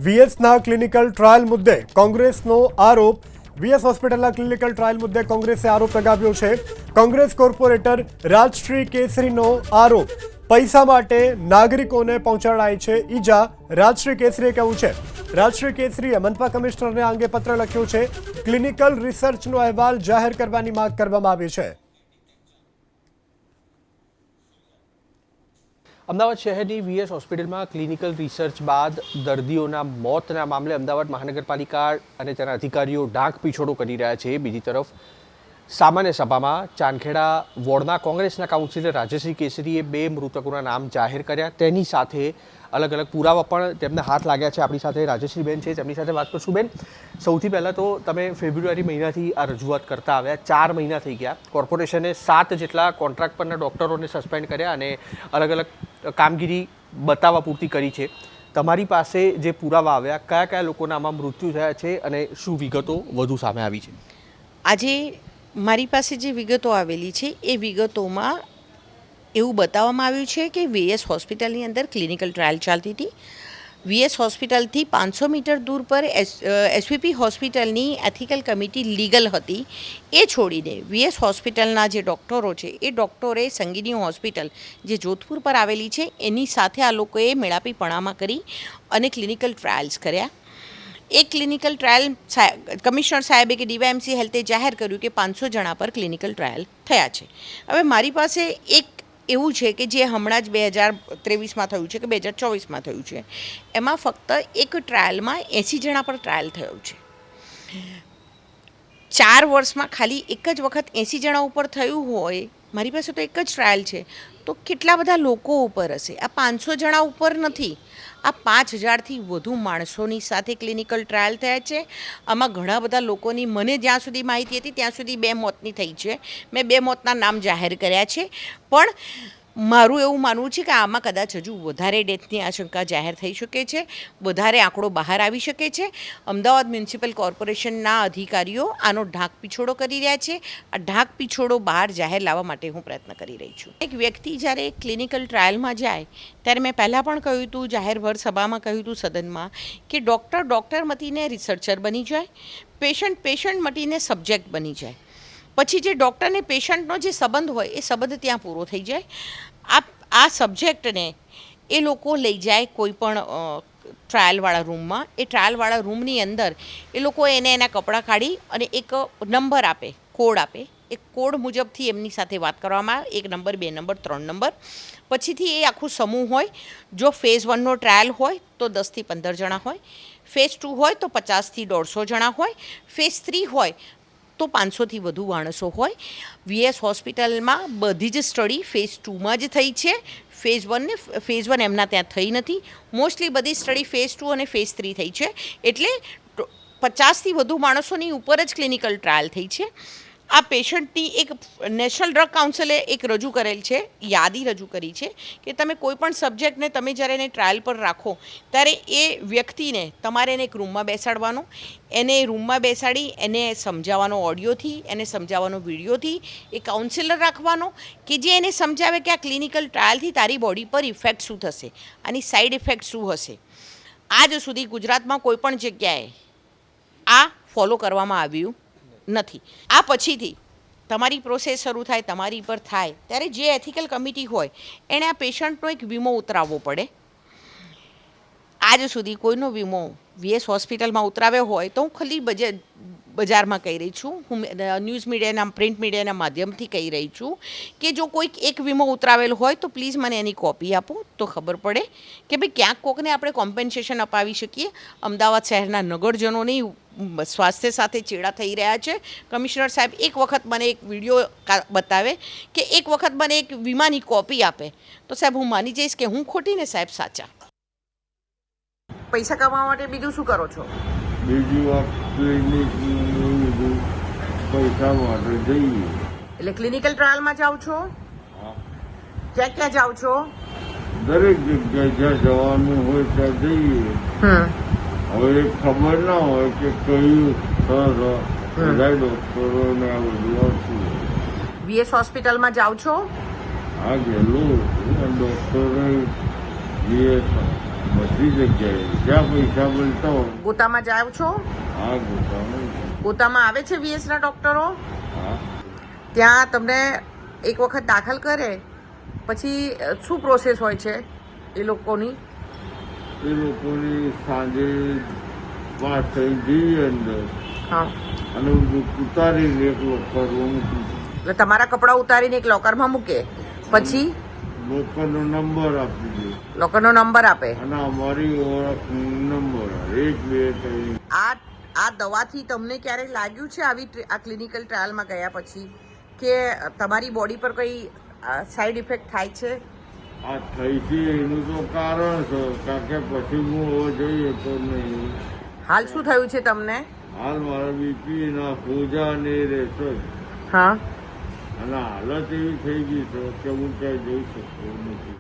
વીએસના clinical trial મુદ્દે કોંગ્રેસનો આરોપ. વીએસ હોસ્પિટલના ક્લિનિકલ ટ્રાયલ મુદ્દે કોંગ્રેસે આરોપ લગાવ્યો છે. કોંગ્રેસ કોર્પોરેટર રાજશ્રી કેસરીનો આરોપ. પૈસા માટે નાગરિકોને પહોંચાડાય છે ઈજા, રાજશ્રી કેસરીએ કહ્યું છે. રાજશ્રી કેસરીએ મનપા કમિશનરને આ અંગે પત્ર લખ્યો છે. ક્લિનિકલ રિસર્ચનો અહેવાલ જાહેર કરવાની માંગ કરવામાં આવી છે. અમદાવાદ શહેરની વીએસ હોસ્પિટલમાં ક્લિનિકલ રિસર્ચ બાદ દર્દીઓના મોતના મામલે અમદાવાદ મહાનગરપાલિકા અને તેના અધિકારીઓ ઢાંક પીછોડો કરી રહ્યા છે. બીજી તરફ સામાન્ય સભામાં ચાંદખેડા વોર્ડના કોંગ્રેસના કાઉન્સિલર રાજશ્રી કેસરીએ 2 મૃતકોના નામ જાહેર કર્યા. તેની સાથે અલગ અલગ પુરાવા પણ તેમને હાથ લાગ્યા છે. આપણી સાથે રાજશ્રીબેન છે, તેમની સાથે વાત કરશું. બેન, સૌથી પહેલાં તો તમે ફેબ્રુઆરી મહિનાથી આ રજૂઆત કરતા આવ્યા, 4 મહિના થઈ ગયા. કોર્પોરેશને 7 જેટલા કોન્ટ્રાક્ટ પરના ડૉક્ટરોને સસ્પેન્ડ કર્યા અને અલગ અલગ કામગીરી બતાવવા પૂરતી કરી છે. તમારી પાસે જે પુરાવા આવ્યા, કયા કયા લોકોના આમાં મૃત્યુ થયા છે અને શું વિગતો વધુ સામે આવી છે? આજે મારી પાસે જે વિગતો આવેલી છે એ વિગતોમાં એવું બતાવવામાં આવ્યું છે કે વીએસ હોસ્પિટલની અંદર ક્લિનિકલ ટ્રાયલ ચાલતી હતી. વીએસ હોસ્પિટલથી 500 મીટર દૂર પર એસવીપી હોસ્પિટલની એથિકલ કમિટી લીગલ હતી. એ છોડીને વીએસ હોસ્પિટલના જે ડૉક્ટરો છે એ ડૉક્ટરે સંગીની હોસ્પિટલ જે જોધપુર પર આવેલી છે એની સાથે આ લોકોએ મેળાપીપણામાં કરી અને ક્લિનિકલ ટ્રાયલ્સ કર્યા. એ ક્લિનિકલ ટ્રાયલ કમિશનર સાહેબે કે ડીવાયએમસી હેલ્થે જાહેર કર્યું કે 500 જણા પર ક્લિનિકલ ટ્રાયલ થયા છે. હવે મારી પાસે એક એવું છે કે જે હમણાં જ 2023માં થયું છે કે 2024માં થયું છે, એમાં ફક્ત એક ટ્રાયલમાં 80 જણા પર ટ્રાયલ થયો છે. 4 વર્ષમાં ખાલી એક જ વખત 80 જણા ઉપર થયું હોય, મારી પાસે તો એક જ ટ્રાયલ છે, તો કેટલા બધા લોકો ઉપર હશે? આ 500 જણા ઉપર નથી, આ 5000થી વધુ માણસોની સાથે ક્લિનિકલ ટ્રાયલ થયા છે. આમાં ઘણા બધા લોકોની, મને જ્યાં સુધી માહિતી હતી ત્યાં સુધી 2 મોતની થઈ છે. મેં 2 મોતના નામ જાહેર કર્યા છે, પણ મારું એવું માનવું છે કે આમાં કદાચ હજુ વધારે ડેથની આશંકા જાહેર થઈ શકે છે, વધારે આંકડો બહાર આવી શકે છે. અમદાવાદ મ્યુનિસિપલ કોર્પોરેશનના અધિકારીઓ આનો ઢાંક પીછોડો કરી રહ્યા છે. આ ઢાંક પીછોડો બહાર જાહેર લાવવા માટે હું પ્રયત્ન કરી રહી છું. એક વ્યક્તિ જ્યારે ક્લિનિકલ ટ્રાયલમાં જાય ત્યારે મેં પહેલાં પણ કહ્યું હતું, જાહેરભર સભામાં કહ્યું હતું સદનમાં, કે ડૉક્ટર મટીને રિસર્ચર બની જાય, પેશન્ટ મટીને સબ્જેક્ટ બની જાય. પછી જે ડૉક્ટરને પેશન્ટનો જે સંબંધ હોય એ સંબંધ ત્યાં પૂરો થઈ જાય. આ સબ્જેક્ટને એ લોકો લઈ જાય કોઈ પણ ટ્રાયલવાળા રૂમમાં. એ ટ્રાયલવાળા રૂમની અંદર એ લોકો એના કપડાં કાઢી અને એક નંબર આપે, કોડ આપે. એ કોડ મુજબથી એમની સાથે વાત કરવામાં આવે, 1 નંબર 2 નંબર 3 નંબર. પછીથી એ આખું સમૂહ હોય. જો ફેઝ 1નો ટ્રાયલ હોય તો 10થી 15 જણા હોય, ફેઝ 2 હોય તો 50થી 150 જણા હોય, ફેઝ 3 હોય તો 500થી વધુ માણસો હોય. વીએસ હોસ્પિટલમાં બધી જ સ્ટડી ફેઝ 2માં જ થઈ છે. ફેઝ 1 એમના ત્યાં થઈ નથી. મોસ્ટલી બધી સ્ટડી ફેઝ 2 અને ફેઝ 3 થઈ છે. એટલે 50થી વધુ માણસોની ઉપર જ ક્લિનિકલ ટ્રાયલ થઈ છે. આ પેશન્ટની એક નેશનલ ડ્રગ કાઉન્સિલે એક રજૂ કરેલ છે, યાદી રજૂ કરી છે કે તમે કોઈ પણ સબ્જેક્ટને તમે જ્યારે એને ટ્રાયલ પર રાખો ત્યારે એ વ્યક્તિને તમારે એને એક રૂમમાં બેસાડવાનો, એને રૂમમાં બેસાડી એને સમજાવવાનો ઓડિયોથી, એને સમજાવવાનો વિડીયોથી. એ કાઉન્સિલર રાખવાનો કે જે એને સમજાવે કે આ ક્લિનિકલ ટ્રાયલથી તારી બોડી પર ઇફેક્ટ શું થશે, આની સાઈડ ઇફેક્ટ શું હશે. આજ સુધી ગુજરાતમાં કોઈ પણ જગ્યાએ આ ફોલો કરવામાં આવ્યું નથી. આ પછીથી તમારી પ્રોસેસ શરૂ થાય, તમારી પર થાય ત્યારે જે એથિકલ કમિટી હોય એણે આ પેશન્ટનો એક વીમો ઉતરાવવો પડે. આજ સુધી કોઈનો વીમો વીએસ હોસ્પિટલમાં ઉતરાવ્યો હોય તો હું ખાલી બજારમાં કહી રહી છું, હું ન્યૂઝ મીડિયાના, પ્રિન્ટ મીડિયાના માધ્યમથી કહી રહી છું કે જો કોઈક એક વીમો ઉતરાવેલો હોય તો પ્લીઝ મને એની કોપી આપો તો ખબર પડે કે ભાઈ ક્યાંક કોકને આપણે કોમ્પેન્સેશન અપાવી શકીએ. અમદાવાદ શહેરના નગરજનોની સ્વાસ્થ્ય સાથે ચેડા થઈ રહ્યા છે. કમિશનર સાહેબ એક વખત મને એક વિડીયો બતાવે કે એક વખત મને એક વીમાની કોપી આપે તો સાહેબ હું માની જઈશ કે હું ખોટી ને સાહેબ સાચા. પૈસા કમાવા માટે બીજું શું કરો છો? બીજી વાત પૈસા માટે જઈએ. એટલે ક્લિનિકલ ટ્રાયલમાં જાઓ છો? ક્યાં ક્યાં જાઓ છો? દરેક જગ્યાએ જ્યાં જવાનું હોય ત્યાં જઈએ. હવે ખબર ના હોય કે કયું બધા ડોક્ટરોને આ બધું આવતું. વીએસ હોસ્પિટલમાં જાઓ છો? હા, ગયેલું ડોક્ટરે વીએસ બધી જગ્યાએ જ્યાં પૈસા મળતા હોય. ગોતામાં જાઓ છો? હા, ગોતામાં. ગોતામાં આવે છે વીએસના ડૉક્ટરો? હા. ત્યાં તમને એક વખત દાખલ કરે પછી શું પ્રોસેસ હોય છે એ લોકોની? એ લોકોની સાંજે 5 થઈ જઈએ અંદર હા, અને ઉતારીને એક લોકરમાં મૂકી દે. એટલે તમારા કપડાં ઉતારીને એક લોકરમાં મૂકે, પછી લોકરનો નંબર આપી દે લોકરનો નંબર આપે. અને અમારી ઓળખ નંબર 1 2 3. આ દવાથી તમને ક્યારેક લાગ્યું છે આ ક્લિનિકલ ટ્રાયલમાં ગયા પછી કે તમારી બોડી પર કોઈ સાઈડ ઇફેક્ટ થાય છે? આ થઈ છે એનું તો કારણ છે, કારણ કે પછી હું હવે જઈએ તો નહીં. હાલ શું થયું છે તમને? હાલ મારા બીપી ના પૂજા ને રહેશે હા, અને હાલત એવી થઈ ગઈ છે કે હું ક્યાંય જઈ શકતો નથી.